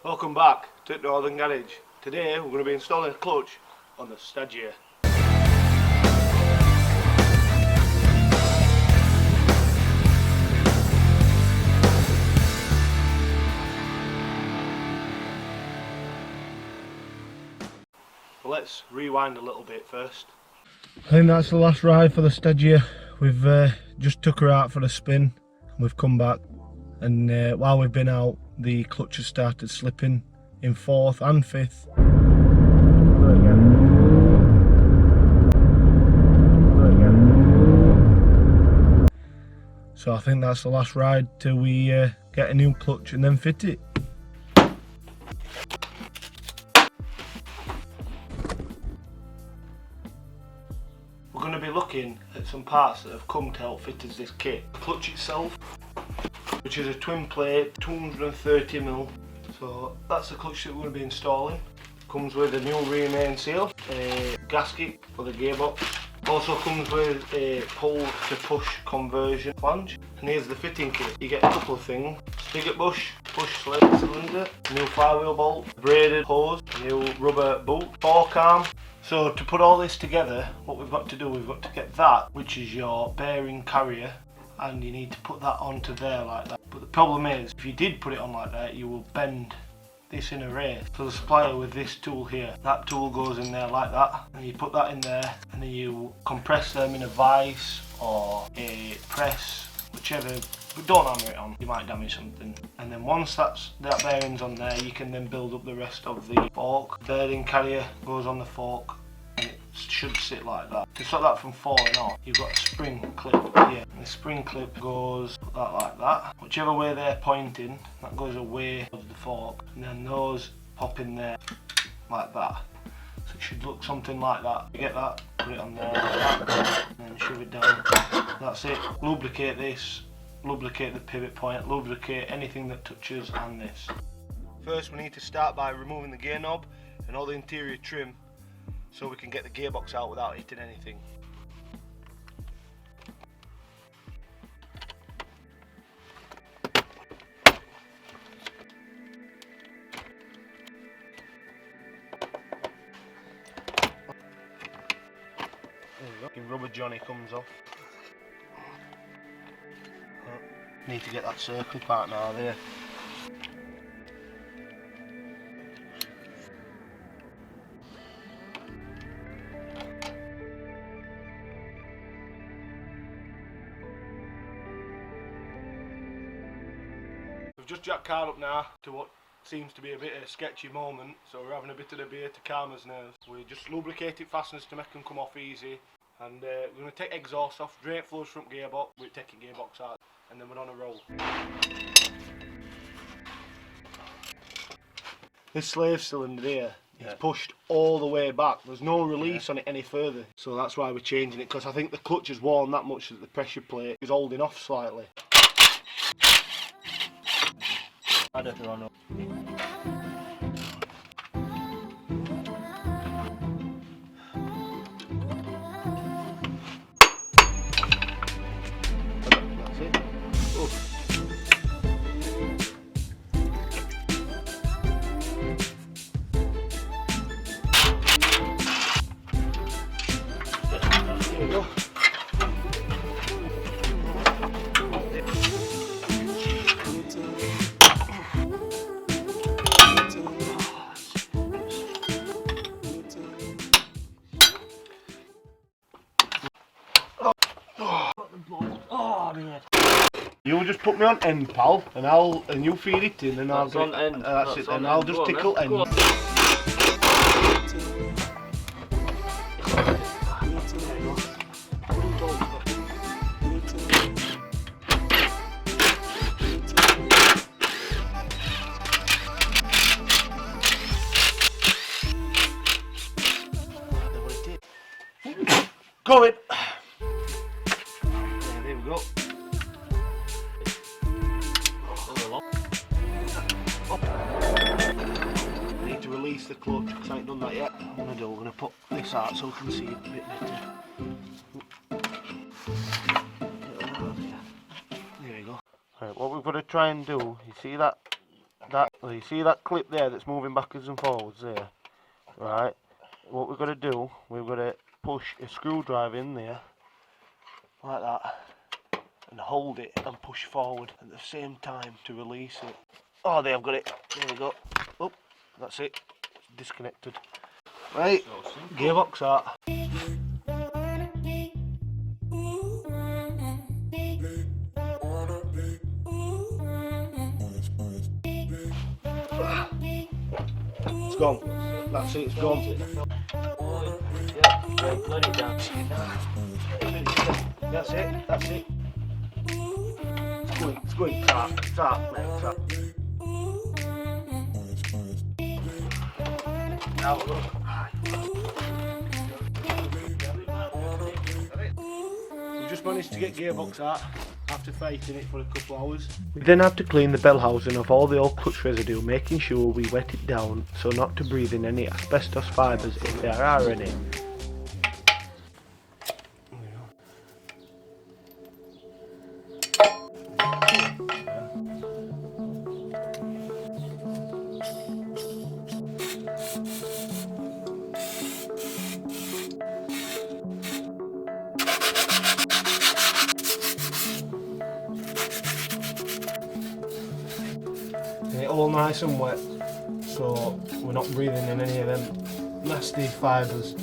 Welcome back to Northern Garage. Today we're going to be installing a clutch on the Stagea. Well, let's rewind a little bit first. I think that's the last ride for the Stagea. We've just took her out for a spin. We've come back, and while we've been out, the clutch has started slipping in 4th and 5th. So I think that's the last ride till we get a new clutch and then fit it. We're going to be looking at some parts that have come to help fit as this kit. The clutch itself, which is a twin plate, 230mm. So that's the clutch that we're going to be installing. Comes with a new rear main seal, a gasket for the gearbox. Also comes with a pull to push conversion flange. And here's the fitting kit. You get a couple of things: spigot bush, push sled cylinder, new flywheel bolt, braided hose, new rubber boot, fork arm. So to put all this together, what we've got to do, we've got to get that, which is your bearing carrier, and you need to put that onto there like that. But the problem is, if you did put it on like that, you will bend this in a race. So the supplier with this tool here, that tool goes in there like that, and you put that in there, and then you compress them in a vise or a press, whichever, but don't hammer it on, you might damage something. And then once that bearing's on there, you can then build up the rest of the fork. The bearing carrier goes on the fork, and it should sit like that. To stop that from falling off, you've got a spring clip here. And the spring clip goes like that. Whichever way they're pointing, that goes away of the fork. And then those pop in there like that. So it should look something like that. You get that, put it on there like that, and then shove it down. That's it. Lubricate this, lubricate the pivot point, lubricate anything that touches and this. First we need to start by removing the gear knob and all the interior trim, so we can get the gearbox out without hitting anything. There we go. Your rubber johnny comes off. Need to get that circle part now there. We've just jacked car up now to what seems to be a bit of a sketchy moment, so we're having a bit of a beer to calm us nerves. We just lubricated fasteners to make them come off easy, and we're going to take exhaust off, drain flows front gearbox, we're taking gearbox out, and then we're on a roll. This slave cylinder here is pushed all the way back. There's no release on it any further, so that's why we're changing it, because I think the clutch has worn that much that the pressure plate is holding off slightly. I don't know. That's it. Oh. There we go. You just put me on end, pal, and you feed it in, and I'll on end. That's it. And I'll just tickle end. Go in. There we go. I need to release the clutch because I ain't done that yet. What I'm going to put this out so we can see it a bit better. There you go. Right, what we've got to try and do, you see that you see that clip there that's moving backwards and forwards there? Right, what we've got to do, we've got to push a screwdriver in there, like that, and hold it and push forward at the same time to release it. Oh, there, I've got it. There we go. Oh, that's it. It's disconnected. Right, gearbox out. It's gone. That's it, it's gone. Yeah, let it down. That's it, that's it. Squeak, tap, mate, tap. Now look. We just managed to get gearbox out after fighting it for a couple of hours. We then had to clean the bell housing of all the old clutch residue, making sure we wet it down so not to breathe in any asbestos fibres if there are any. Get it all nice and wet so we're not breathing in any of them nasty fibres.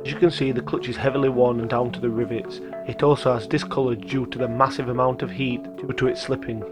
As you can see, the clutch is heavily worn and down to the rivets. It also has discoloured due to the massive amount of heat due to it slipping.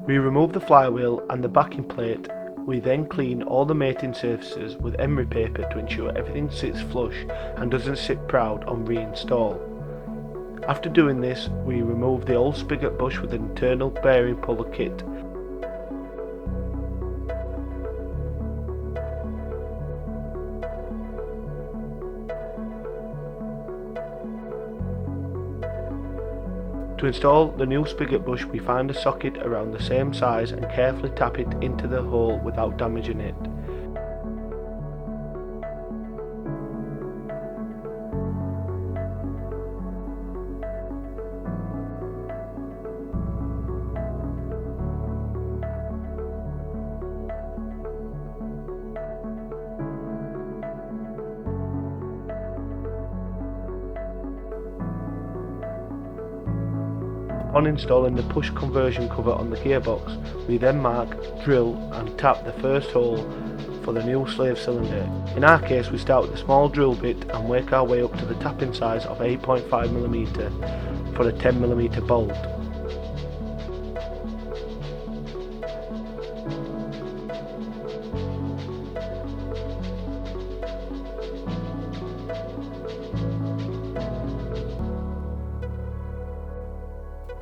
We remove the flywheel and the backing plate. We then clean all the mating surfaces with emery paper to ensure everything sits flush and doesn't sit proud on reinstall. After doing this, we remove the old spigot bush with an internal bearing puller kit. To install the new spigot bush, we find a socket around the same size and carefully tap it into the hole without damaging it. Upon installing the push conversion cover on the gearbox, we then mark, drill and tap the first hole for the new slave cylinder. In our case, we start with a small drill bit and work our way up to the tapping size of 8.5mm for a 10mm bolt.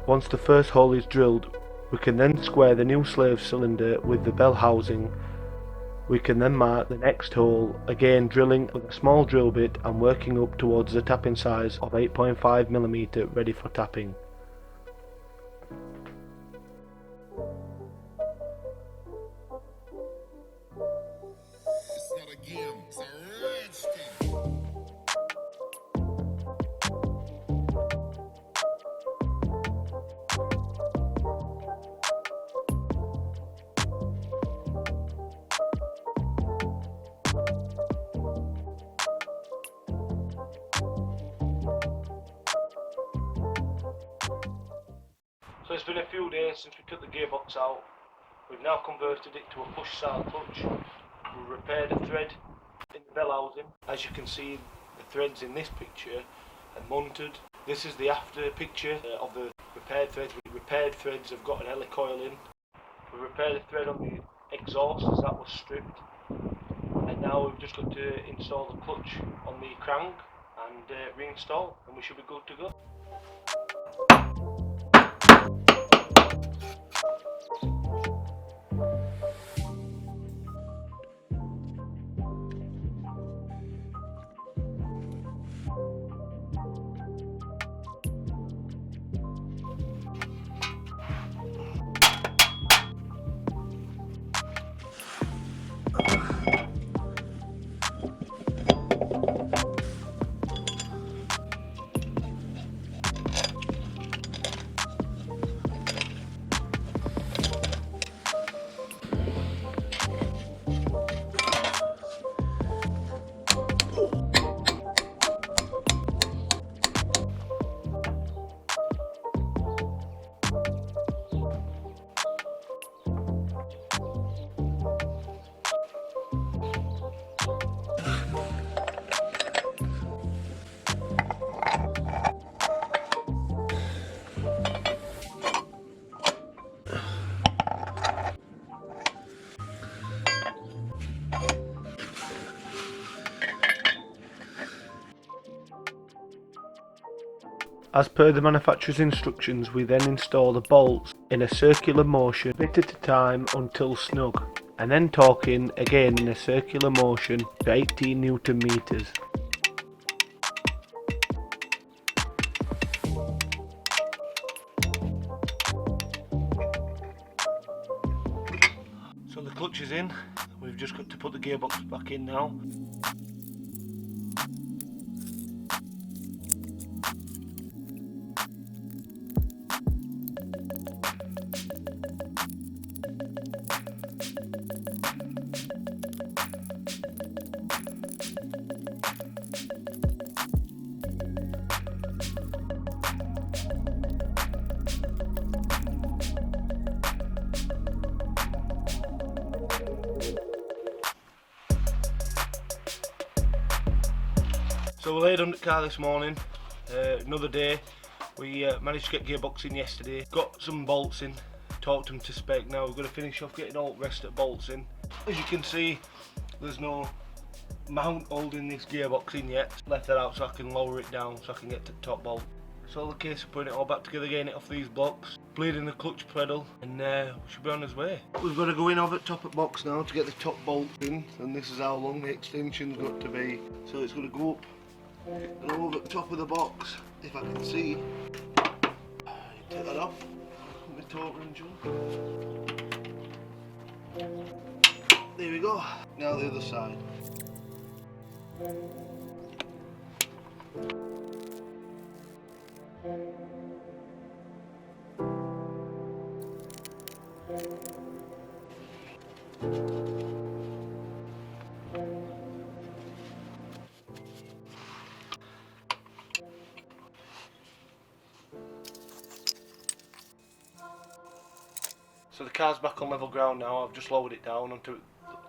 Once the first hole is drilled, we can then square the new slave cylinder with the bell housing. We can then mark the next hole, again drilling with a small drill bit and working up towards the tapping size of 8.5mm ready for tapping. It's not a game, it's a rich thing. So it's been a few days since we took the gearbox out. We've now converted it to a push start clutch. We repaired a thread in the bell housing. As you can see, the threads in this picture are mounted. This is the after picture of the repaired threads. The repaired threads have got an helicoil in. We repaired a thread on the exhaust as that was stripped. And now we've just got to install the clutch on the crank and reinstall, and we should be good to go. As per the manufacturer's instructions, we then install the bolts in a circular motion, bit at a time until snug, and then torquing again in a circular motion for 18 Newton meters. So the clutch is in, we've just got to put the gearbox back in now. So we laid under the car this morning, another day. We managed to get gearbox in yesterday, got some bolts in, torqued them to spec. Now we're going to finish off getting all the rest of the bolts in. As you can see, there's no mount holding this gearbox in yet. Left that out so I can lower it down so I can get to the top bolt. So all the case of putting it all back together, getting it off these blocks, bleeding the clutch pedal, and we should be on his way. We've got to go in over the top of the box now to get the top bolt in, and this is how long the extension's got to be. So it's going to go up and over the top of the box, if I can see. Take that off, put my torque wrench on. There we go. Now the other side. So the car's back on level ground now. I've just lowered it down onto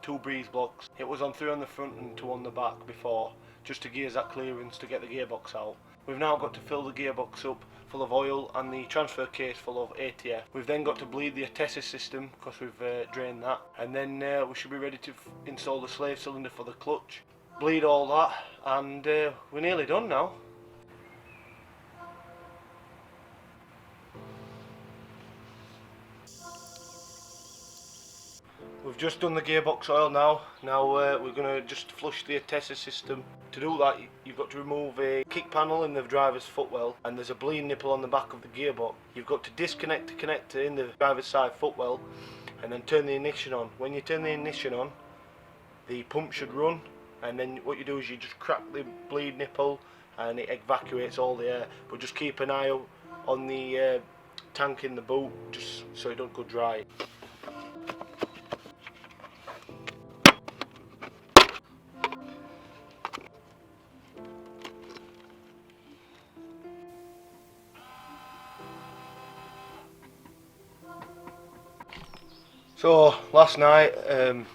2 breeze blocks. It was on 3 on the front and 2 on the back before, just to give us that clearance to get the gearbox out. We've now got to fill the gearbox up full of oil and the transfer case full of ATF. We've then got to bleed the Attesa system because we've drained that, and then we should be ready to install the slave cylinder for the clutch. Bleed all that, and we're nearly done now. We've just done the gearbox oil now. Now we're going to just flush the Attesa system. To do that, you've got to remove a kick panel in the driver's footwell, and there's a bleed nipple on the back of the gearbox. You've got to disconnect the connector in the driver's side footwell and then turn the ignition on. When you turn the ignition on, the pump should run, and then what you do is you just crack the bleed nipple and it evacuates all the air. But just keep an eye on the tank in the boot, just so it don't go dry. So last night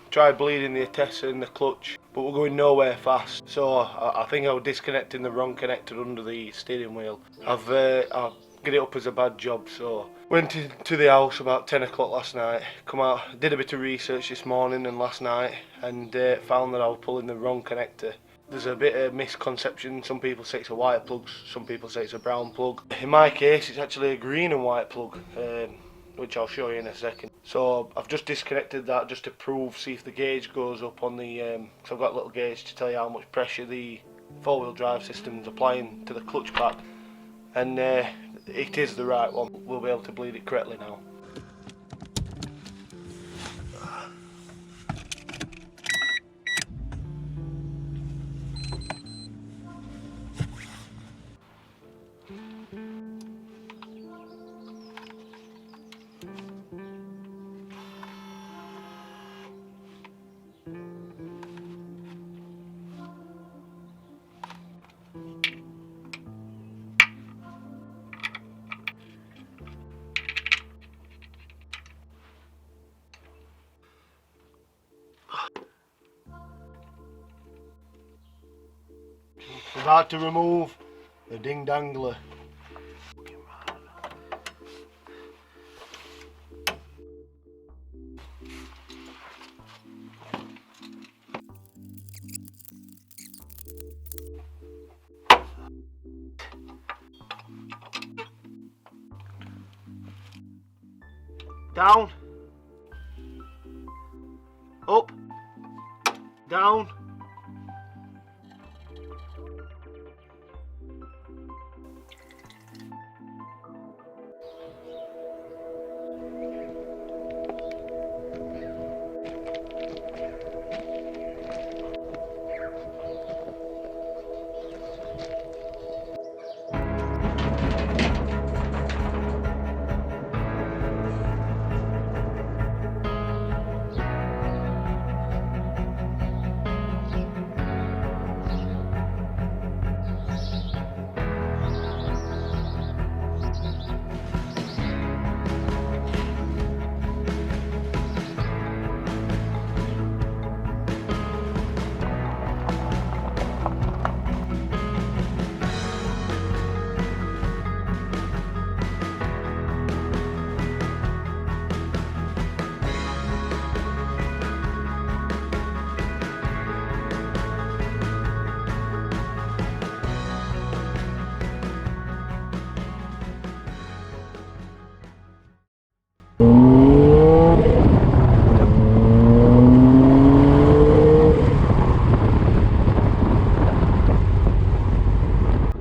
tried bleeding the Attesa in the clutch, but we're going nowhere fast. So I think I was disconnecting the wrong connector under the steering wheel. I've get it up as a bad job. So went into the house about 10 o'clock last night, come out, did a bit of research this morning and last night, and found that I was pulling the wrong connector. There's a bit of misconception. Some people say it's a white plug, some people say it's a brown plug. In my case, it's actually a green and white plug, which I'll show you in a second. So I've just disconnected that just to prove, see if the gauge goes up on the, so I've got a little gauge to tell you how much pressure the 4-wheel drive system's applying to the clutch pad, and it is the right one. We'll be able to bleed it correctly now. We've had to remove the ding dangler. down, up, down.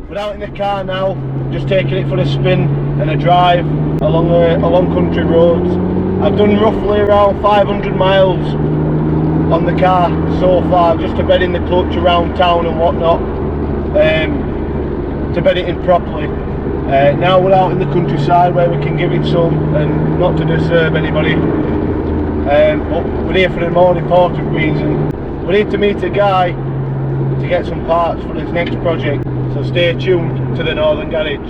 We're out in the car now, just taking it for a spin and a drive along country roads. I've done roughly around 500 miles on the car so far, just to bed in the clutch around town and whatnot, to bed it in properly. Now we're out in the countryside where we can give it some, and not to disturb anybody, but we're here for a more important reason. We're here to meet a guy to get some parts for his next project, so stay tuned to the Northern Garage.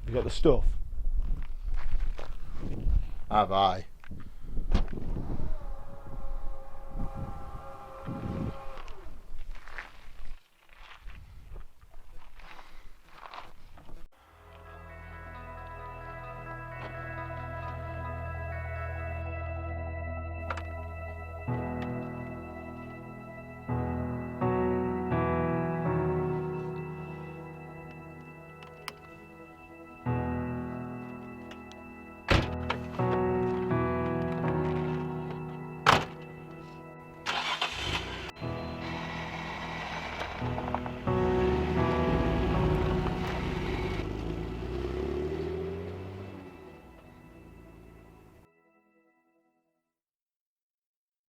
You got the stuff? Have I?